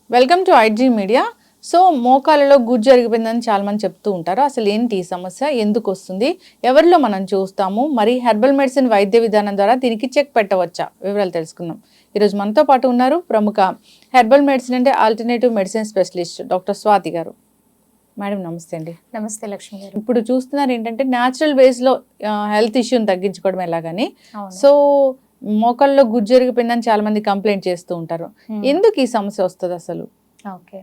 Welcome to IG media. So మోకాలలో గుజ్జు జరిగిపోయిందని చాలా మంది చెప్తూ ఉంటారు. అసలు ఏంటి ఈ సమస్య, ఎందుకు వస్తుంది, ఎవరిలో మనం చూస్తాము, మరి హెర్బల్ మెడిసిన్ వైద్య విధానం ద్వారా దీనికి చెక్ పెట్టవచ్చా, వివరాలు తెలుసుకుందాం. ఈరోజు మనతో పాటు ఉన్నారు ప్రముఖ హెర్బల్ మెడిసిన్ అంటే alternative medicine specialist doctor Swathi గారు. మేడం నమస్తే అండి. నమస్తే లక్ష్మి గారు. ఇప్పుడు చూస్తున్నారు ఏంటంటే న్యాచురల్ వేస్లో హెల్త్ ఇష్యూని తగ్గించుకోవడం ఎలాగని. అవును. సో మోకాల్లో గుజ్జు జరిగిపోయిందని చాలా మంది కంప్లైంట్ చేస్తూ ఉంటారు. ఎందుకు ఈ సమస్య వస్తుంది అసలు? ఓకే,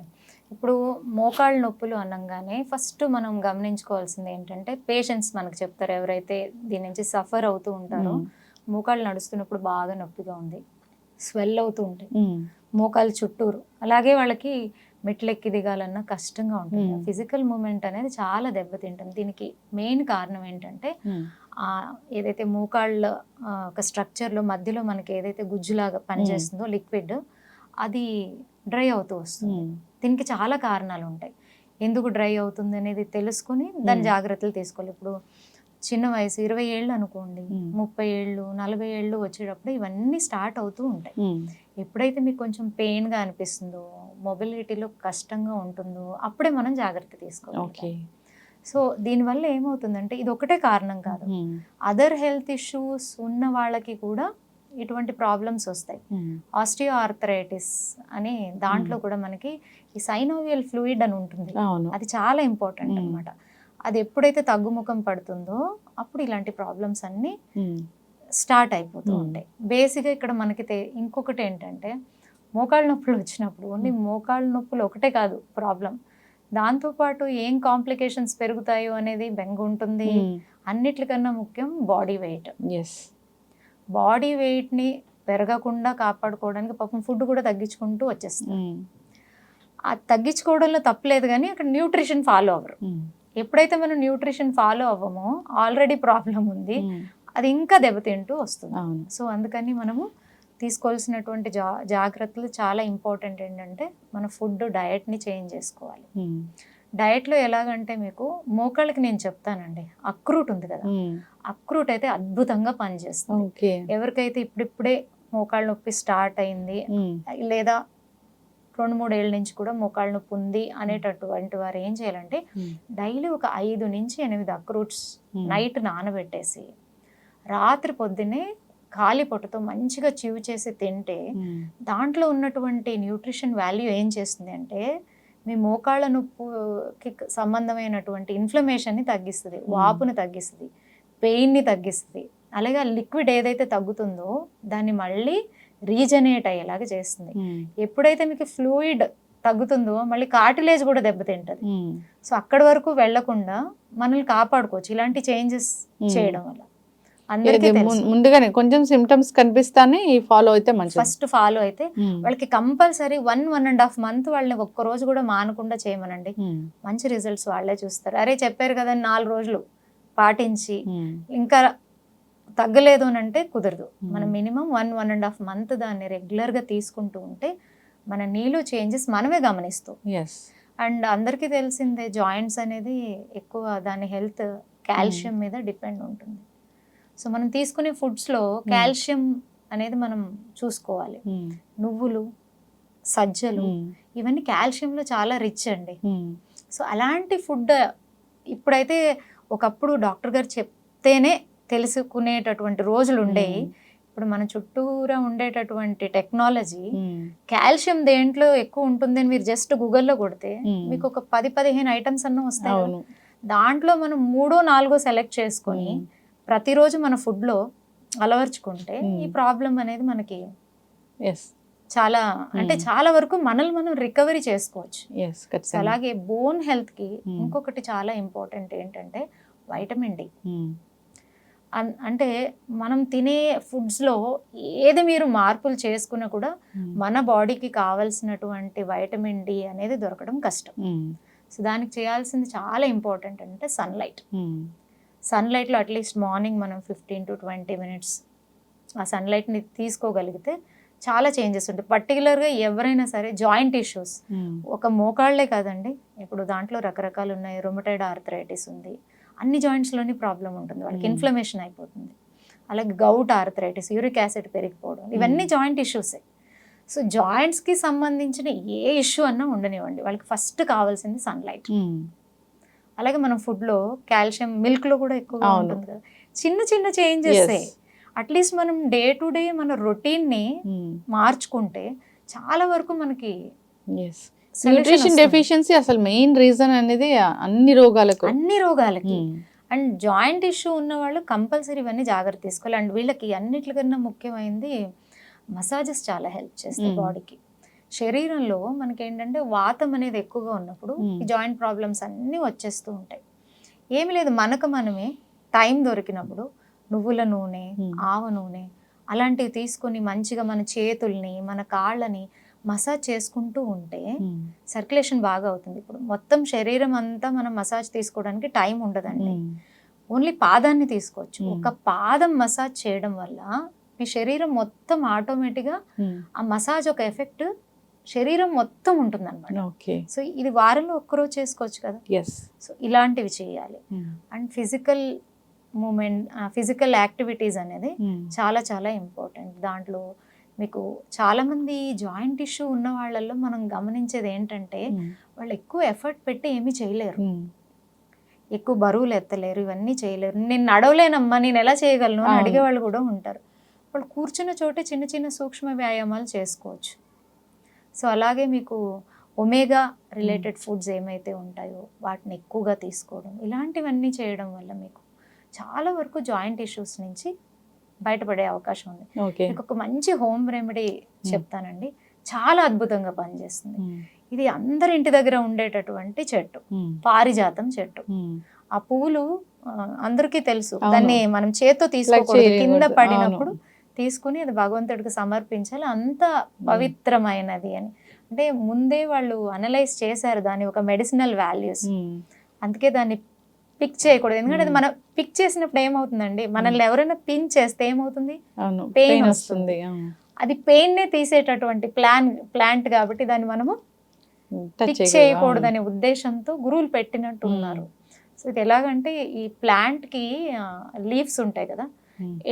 ఇప్పుడు మోకాళ్ళ నొప్పులు అనగానే ఫస్ట్ మనం గమనించుకోవాల్సింది ఏంటంటే పేషెంట్స్ మనకు చెప్తారు, ఎవరైతే దీని నుంచి సఫర్ అవుతూ ఉంటారో మోకాళ్ళు నడుస్తున్నప్పుడు బాగా నొప్పిగా ఉంది, స్వెల్ అవుతూ ఉంటాయి మోకాళ్ళ చుట్టూరు, అలాగే వాళ్ళకి మెట్లెక్కి దిగాలన్నా కష్టంగా ఉంటుంది. ఫిజికల్ మూమెంట్ అనేది చాలా దెబ్బతింటుంది. దీనికి మెయిన్ కారణం ఏంటంటే ఏదైతే మోకాళ్ళ ఒక స్ట్రక్చర్లో మధ్యలో మనకి ఏదైతే గుజ్జులాగా పనిచేస్తుందో లిక్విడ్, అది డ్రై అవుతూ వస్తుంది. దీనికి చాలా కారణాలు ఉంటాయి. ఎందుకు డ్రై అవుతుంది అనేది తెలుసుకుని దాని జాగ్రత్తలు తీసుకోవాలి. ఇప్పుడు చిన్న వయసు 20 ఏళ్ళు అనుకోండి, 30 ఏళ్ళు 40 ఏళ్ళు వచ్చేటప్పుడు ఇవన్నీ స్టార్ట్ అవుతూ ఉంటాయి. ఎప్పుడైతే మీకు కొంచెం పెయిన్గా అనిపిస్తుందో, మొబిలిటీలో కష్టంగా ఉంటుందో అప్పుడే మనం జాగ్రత్త తీసుకోవాలి. సో దీనివల్ల ఏమవుతుందంటే ఇది ఒకటే కారణం కాదు, అదర్ హెల్త్ ఇష్యూస్ ఉన్న వాళ్ళకి కూడా ఇటువంటి ప్రాబ్లమ్స్ వస్తాయి. ఆస్టియో ఆర్థరైటిస్ అని దాంట్లో కూడా మనకి ఈ సైనోవియల్ ఫ్లూయిడ్ అని ఉంటుంది, అది చాలా ఇంపార్టెంట్ అనమాట. అది ఎప్పుడైతే తగ్గుముఖం పడుతుందో అప్పుడు ఇలాంటి ప్రాబ్లమ్స్ అన్నీ స్టార్ట్ అయిపోతూ ఉంటాయి. బేసిక్గా ఇక్కడ మనకి ఇంకొకటి ఏంటంటే మోకాళ్ళ నొప్పులు వచ్చినప్పుడు ఓన్లీ మోకాళ్ళ నొప్పులు ఒకటే కాదు ప్రాబ్లం, దాంతోపాటు ఏం కాంప్లికేషన్స్ పెరుగుతాయో అనేది బెంగ ఉంటుంది. అన్నిటికన్నా ముఖ్యం బాడీ వెయిట్. బాడీ వెయిట్ని పెరగకుండా కాపాడుకోవడానికి పాపం ఫుడ్ కూడా తగ్గించుకుంటూ వచ్చేస్తుంది. ఆ తగ్గించుకోవడంలో తప్పలేదు, కానీ అక్కడ న్యూట్రిషన్ ఫాలో అవ్వరు. ఎప్పుడైతే మనం న్యూట్రిషన్ ఫాలో అవ్వమో ఆల్రెడీ ప్రాబ్లం ఉంది, అది ఇంకా దెబ్బతింటూ వస్తుంది. సో అందుకని మనము తీసుకోవాల్సినటువంటి జాగ్రత్తలు చాలా ఇంపార్టెంట్. ఏంటంటే మన ఫుడ్ డయట్ని చేంజ్ చేసుకోవాలి. డయట్లో ఎలాగంటే మీకు మోకాళ్ళకి నేను చెప్తానండి, అక్రూట్ ఉంది కదా, అక్రూట్ అయితే అద్భుతంగా పనిచేస్తుంది. ఎవరికైతే ఇప్పుడిప్పుడే మోకాళ్ళ నొప్పి స్టార్ట్ అయింది లేదా 2-3 ఏళ్ళ నుంచి కూడా మోకాళ్ళ నొప్పి ఉంది అనేటటువంటి వారు ఏం చేయాలంటే డైలీ ఒక 5 నుంచి 8 అక్రూట్స్ నైట్ నానబెట్టేసి రాత్రి పొద్దున్నే ఖాళీ పొట్టతో మంచిగా చివు చేసి తింటే దాంట్లో ఉన్నటువంటి న్యూట్రిషన్ వాల్యూ ఏం చేస్తుంది అంటే మీ మోకాళ్ళ నొప్పికి సంబంధమైనటువంటి ఇన్ఫ్లమేషన్ని తగ్గిస్తుంది, వాపుని తగ్గిస్తుంది, పెయిన్ని తగ్గిస్తుంది. అలాగే లిక్విడ్ ఏదైతే తగ్గుతుందో దాన్ని మళ్ళీ రీజనరేట్ అయ్యేలాగా చేస్తుంది. ఎప్పుడైతే మీకు ఫ్లూయిడ్ తగ్గుతుందో మళ్ళీ కార్టిలేజ్ కూడా దెబ్బతింటది. సో అక్కడి వరకు వెళ్లకుండా మనల్ని కాపాడుకోవచ్చు ఇలాంటి చేంజెస్ చేయడం వల్ల. ముందుగానే కొంచెం సిమ్టమ్స్ కనిపిస్తానే ఫాలో అయితే మంచిది. ఫస్ట్ ఫాలో అయితే వాళ్ళకి కంపల్సరీ 1.5 మంత్ వాళ్ళని ఒక్క రోజు కూడా మానకుండా చేయమనండి, మంచి రిజల్ట్స్ వాళ్ళే చూస్తారు. అరే చెప్పారు కదా 4 రోజులు పాటించి ఇంకా తగ్గలేదు అని అంటే కుదరదు. మనం మినిమం 1.5 మంత్ దాన్ని రెగ్యులర్గా తీసుకుంటూ ఉంటే మన నీళ్ళు చేంజెస్ మనమే గమనిస్తాం. అండ్ అందరికీ తెలిసిందే జాయింట్స్ అనేది ఎక్కువ దాని హెల్త్ కాల్షియం మీద డిపెండ్ ఉంటుంది. సో మనం తీసుకునే ఫుడ్స్లో కాల్షియం అనేది మనం చూసుకోవాలి. నువ్వులు, సజ్జలు ఇవన్నీ కాల్షియంలో చాలా రిచ్ అండి. సో అలాంటి ఫుడ్ ఇప్పుడైతే ఒకప్పుడు డాక్టర్ గారు చెప్తేనే తెలుసుకునేటటువంటి రోజులు ఉండేవి. ఇప్పుడు మన చుట్టూరా ఉండేటటువంటి టెక్నాలజీ కాల్షియం దేంట్లో ఎక్కువ ఉంటుందని మీరు జస్ట్ గూగుల్లో కొడితే మీకు ఒక 10-15 ఐటమ్స్ అన్న వస్తాయి. దాంట్లో మనం 3-4 సెలెక్ట్ చేసుకొని ప్రతిరోజు మన ఫుడ్లో అలవర్చుకుంటే ఈ ప్రాబ్లం అనేది మనకి చాలా అంటే చాలా వరకు మనల్ని మనం రికవరీ చేసుకోవచ్చు. అలాగే బోన్ హెల్త్కి ఇంకొకటి చాలా ఇంపార్టెంట్ ఏంటంటే వైటమిన్ డి. అంటే మనం తినే ఫుడ్స్లో ఏది మీరు మార్పులు చేసుకున్నా కూడా మన బాడీకి కావాల్సినటువంటి వైటమిన్ డి అనేది దొరకడం కష్టం. సో దానికి చేయాల్సింది చాలా ఇంపార్టెంట్ అంటే సన్లైట్. సన్లైట్లో అట్లీస్ట్ మార్నింగ్ మనం 15-20 మినిట్స్ ఆ సన్లైట్ని తీసుకోగలిగితే చాలా చేంజెస్ ఉంటాయి. పర్టికులర్గా ఎవరైనా సరే జాయింట్ ఇష్యూస్, ఒక మోకాళ్ళే కాదండి, ఇప్పుడు దాంట్లో రకరకాలు ఉన్నాయి. రొమటైడ్ ఆర్థరైటిస్ ఉంది, అన్ని జాయింట్స్లోని ప్రాబ్లం ఉంటుంది, వాళ్ళకి ఇన్ఫ్లమేషన్ అయిపోతుంది. అలాగే గౌట్ ఆర్థరైటిస్, యూరిక్ యాసిడ్ పెరిగిపోవడం, ఇవన్నీ జాయింట్ ఇష్యూసే. సో జాయింట్స్కి సంబంధించిన ఏ ఇష్యూ అన్నా ఉండనివ్వండి, వాళ్ళకి ఫస్ట్ కావాల్సింది సన్లైట్. అలాగే మనం ఫుడ్లో కాల్షియం మిల్క్లో కూడా ఎక్కువగా అవును. ఉంటుంది కదా. చిన్న చిన్న చేంజెస్ Yes. అట్లీస్ట్ మనం డే టు డే మన రొటీన్ని మార్చుకుంటే చాలా వరకు మనకి ఎస్, solution న్యూట్రిషన్ వస్తుంది. డెఫిషియన్సీ అసలు మెయిన్ రీజన్ అనేది అన్ని రోగాలకు. అన్ని రోగాలకి. Hmm. అండ్ జాయింట్ ఇష్యూ ఉన్న వాళ్ళు కంపల్సరీ ఇవన్నీ జాగ్రత్త తీసుకోవాలి. అండ్ వీళ్ళకి అన్నిటికన్నా ముఖ్యమైనది మసాజెస్ చాలా హెల్ప్ చేస్తాయి బాడీకి. శరీరంలో మనకి ఏంటంటే వాతం అనేది ఎక్కువగా ఉన్నప్పుడు ఈ జాయింట్ ప్రాబ్లమ్స్ అన్నీ వచ్చేస్తూ ఉంటాయి. ఏమి లేదు, మనకు మనమే టైం దొరికినప్పుడు నువ్వుల నూనె, ఆవ నూనె అలాంటివి తీసుకొని మంచిగా మన చేతుల్ని మన కాళ్ళని మసాజ్ చేసుకుంటూ ఉంటే సర్క్యులేషన్ బాగా అవుతుంది. ఇప్పుడు మొత్తం శరీరం అంతా మనం మసాజ్ తీసుకోవడానికి టైం ఉండదండి. ఓన్లీ పాదాన్ని తీసుకోవచ్చు. ఒక పాదం మసాజ్ చేయడం వల్ల మీ శరీరం మొత్తం ఆటోమేటిక్గా ఆ మసాజ్ ఒక ఎఫెక్ట్ శరీరం మొత్తం ఉంటుంది అనమాట. ఓకే. సో ఇది వారంలో ఒక్కరోజు చేసుకోవచ్చు కదా. ఎస్. సో ఇలాంటివి చేయాలి. And physical movement, physical activities అనేది చాలా చాలా ఇంపార్టెంట్. దాంట్లో మీకు చాలామంది జాయింట్ ఇష్యూ ఉన్న వాళ్ళల్లో మనం గమనించేది ఏంటంటే వాళ్ళు ఎక్కువ ఎఫర్ట్ పెట్టి ఏమీ చేయలేరు, ఎక్కువ బరువులు ఎత్తలేరు, ఇవన్నీ చేయలేరు. నేను నడవలేనమ్మా, నేను ఎలా చేయగలను అని అడిగే వాళ్ళు కూడా ఉంటారు. వాళ్ళు కూర్చున్న చోటే చిన్న చిన్న సూక్ష్మ వ్యాయామాలు చేసుకోవచ్చు. సో అలాగే మీకు ఒమేగా రిలేటెడ్ ఫుడ్స్ ఏమైతే ఉంటాయో వాటిని ఎక్కువగా తీసుకోవడం, ఇలాంటివన్నీ చేయడం వల్ల మీకు చాలా వరకు జాయింట్ ఇష్యూస్ నుంచి బయటపడే అవకాశం ఉంది. మీకు ఒక మంచి హోమ్ రెమెడీ చెప్తానండి, చాలా అద్భుతంగా పనిచేస్తుంది. ఇది అందరి ఇంటి దగ్గర ఉండేటటువంటి చెట్టు, పారిజాతం చెట్టు. ఆ పువ్వులు అందరికీ తెలుసు, దాన్ని మనం చేత్తో తీసుకోకూడదు, కింద పడినప్పుడు తీసుకుని అది భగవంతుడికి సమర్పించాలి, అంత పవిత్రమైనది అని. అంటే ముందే వాళ్ళు అనలైజ్ చేశారు దాని ఒక మెడిసినల్ వాల్యూస్. అందుకే దాన్ని పిక్ చేయకూడదు. ఎందుకంటే అది మనం పిక్ చేసినప్పుడు ఏమవుతుందండి, మనల్ని ఎవరైనా పిన్ చేస్తే ఏమవుతుంది, పెయిన్ వస్తుంది. అది పెయిన్ నే తీసేటటువంటి ప్లాంట్ కాబట్టి దాన్ని మనము పిక్ చేయకూడదనే ఉద్దేశంతో గురువులు పెట్టినట్టు ఉన్నారు. సో ఇది ఎలాగంటే ఈ ప్లాంట్ కి లీవ్స్ ఉంటాయి కదా,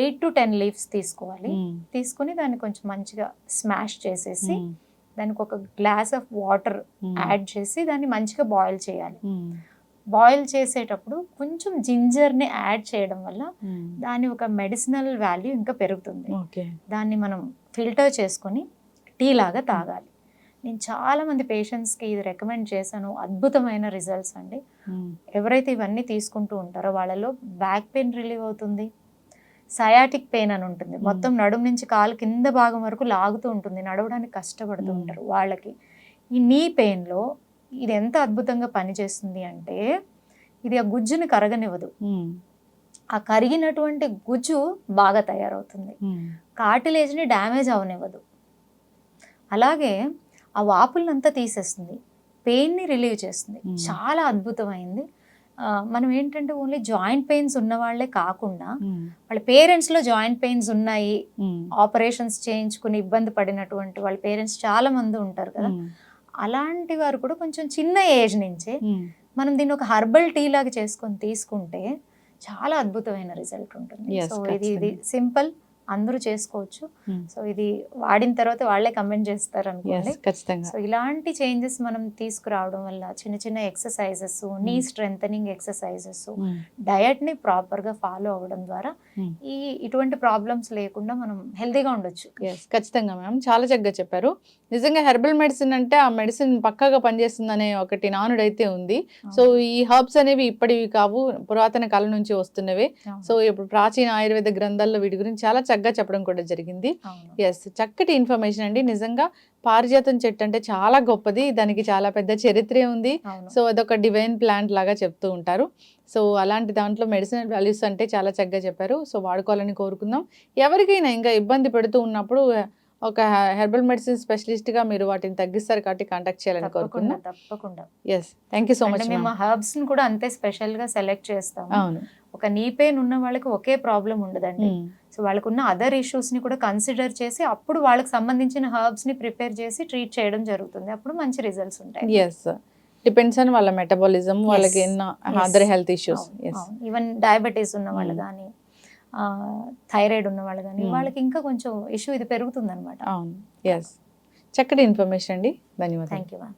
8 to 10 లీవ్స్ తీసుకోవాలి. తీసుకుని దాన్ని కొంచెం మంచిగా స్మాష్ చేసేసి దానికి ఒక గ్లాస్ ఆఫ్ వాటర్ యాడ్ చేసి దాన్ని మంచిగా బాయిల్ చేయాలి. బాయిల్ చేసేటప్పుడు కొంచెం జింజర్ని యాడ్ చేయడం వల్ల దాని ఒక మెడిసినల్ వాల్యూ ఇంకా పెరుగుతుంది. దాన్ని మనం ఫిల్టర్ చేసుకొని టీ లాగా తాగాలి. నేను చాలామంది పేషెంట్స్కి ఇది రికమెండ్ చేశాను, అద్భుతమైన రిజల్ట్స్ అండి. ఎవరైతే ఇవన్నీ తీసుకుంటూ ఉంటారో వాళ్ళలో బ్యాక్ పెయిన్ రిలీవ్ అవుతుంది, సయాటిక్ పెయిన్ అని ఉంటుంది, మొత్తం నడుము నుంచి కాలు కింద భాగం వరకు లాగుతూ ఉంటుంది, నడవడానికి కష్టపడుతూ ఉంటారు వాళ్ళకి. ఈ నీ పెయిన్లో ఇది ఎంత అద్భుతంగా పనిచేస్తుంది అంటే ఇది ఆ గుజ్జుని కరగనివ్వదు, ఆ కరిగినటువంటి గుజ్జు బాగా తయారవుతుంది, కార్టిలేజ్ని డ్యామేజ్ అవనివ్వదు, అలాగే ఆ వాపులంతా తీసేస్తుంది, పెయిన్ని రిలీవ్ చేస్తుంది. చాలా అద్భుతమైంది. మనం ఏంటంటే ఓన్లీ జాయింట్ పెయిన్స్ ఉన్న వాళ్ళే కాకుండా వాళ్ళ పేరెంట్స్లో జాయింట్ పెయిన్స్ ఉన్నాయి, ఆపరేషన్స్ చేయించుకుని ఇబ్బంది పడినటువంటి వాళ్ళ పేరెంట్స్ చాలా మంది ఉంటారు కదా, అలాంటి వారు కూడా కొంచెం చిన్న ఏజ్ నుంచే మనం దీన్ని ఒక హర్బల్ టీ లాగా చేసుకొని తీసుకుంటే చాలా అద్భుతమైన రిజల్ట్ ఉంటుంది. సో ఇది సింపుల్, అందరూ చేసుకోవచ్చు. సో ఇది వాడిన తర్వాత వాళ్ళే కమెంట్ చేస్తారు అనుకోండి. సో ఇలాంటి చేంజెస్ మనం తీసుకురావడం వల్ల చిన్న చిన్న ఎక్సర్సైజెస్, నీ స్ట్రెంథనింగ్ ఎక్సర్సైజెస్, డయట్ ని ప్రాపర్ గా ఫాలో అవ్వడం ద్వారా ఇటువంటి ప్రాబ్లమ్స్ లేకుండా మనం హెల్తీగా ఉండొచ్చు. ఖచ్చితంగా మ్యామ్, చాలా చక్కగా చెప్పారు. నిజంగా హెర్బల్ మెడిసిన్ అంటే ఆ మెడిసిన్ పక్కాగా పనిచేస్తుందనే ఒకటి నానుడైతే ఉంది. సో ఈ హర్బ్స్ అనేవి ఇప్పటివి కావు, పురాతన కాలం నుంచి వస్తున్నవే. సో ఇప్పుడు ప్రాచీన ఆయుర్వేద గ్రంథాల్లో వీటి గురించి చాలా చక్కగా చెప్పడం కూడా జరిగింది. ఎస్, చక్కటి ఇన్ఫర్మేషన్ అండి. నిజంగా పారిజాతం చెట్టు అంటే చాలా గొప్పది, దానికి చాలా పెద్ద చరిత్రే ఉంది. సో అదొక డివైన్ ప్లాంట్ లాగా చెప్తూ ఉంటారు. సో అలాంటి దాంట్లో మెడిసినల్ వాల్యూస్ అంటే చాలా చక్కగా చెప్పారు. సో వాడుకోవాలని కోరుకుందాం. ఎవరికైనా ఇంకా ఇబ్బంది పెడుతూ ఉన్నప్పుడు ఒక హెర్బల్ మెడిసిన్ స్పెషలిస్ట్ గా మీరు వాటిని తగ్గిస్తారు కాబట్టి కాంటాక్ట్ చేయాలని కోరుకుంటున్నాం. తప్పకుండా. Yes, thank you so much. మేము హర్బ్స్ ని కూడా అంతే స్పెషల్ గా సెలెక్ట్ చేస్తాము. అవును, ఒక నీ పెయిన్ ఉన్న వాళ్ళకి ఒకే ప్రాబ్లం ఉండదండి. సో వాళ్ళకున్న అదర్ ఇష్యూస్ ని కూడా కన్సిడర్ చేసి అప్పుడు వాళ్ళకి సంబంధించిన హర్బ్స్ ని ప్రిపేర్ చేసి ట్రీట్ చేయడం జరుగుతుంది. అప్పుడు మంచి రిజల్ట్స్ ఉంటాయి. ఎస్, డిపెండ్స్ ఆన్ వాళ్ళ మెటబాలిజం, వాళ్ళకి ఎన్న other health issues. Even diabetes ఉన్న వాళ్ళు కానీ, థైరాయిడ్ ఉన్న వాళ్ళు కానీ, వాళ్ళకి ఇంకా కొంచెం ఇష్యూ ఇది పెరుగుతుంది అనమాట. అవును. ఎస్, చక్కటి ఇన్ఫర్మేషన్ అండి. ధన్యవాదాలు. Thank you ma'am.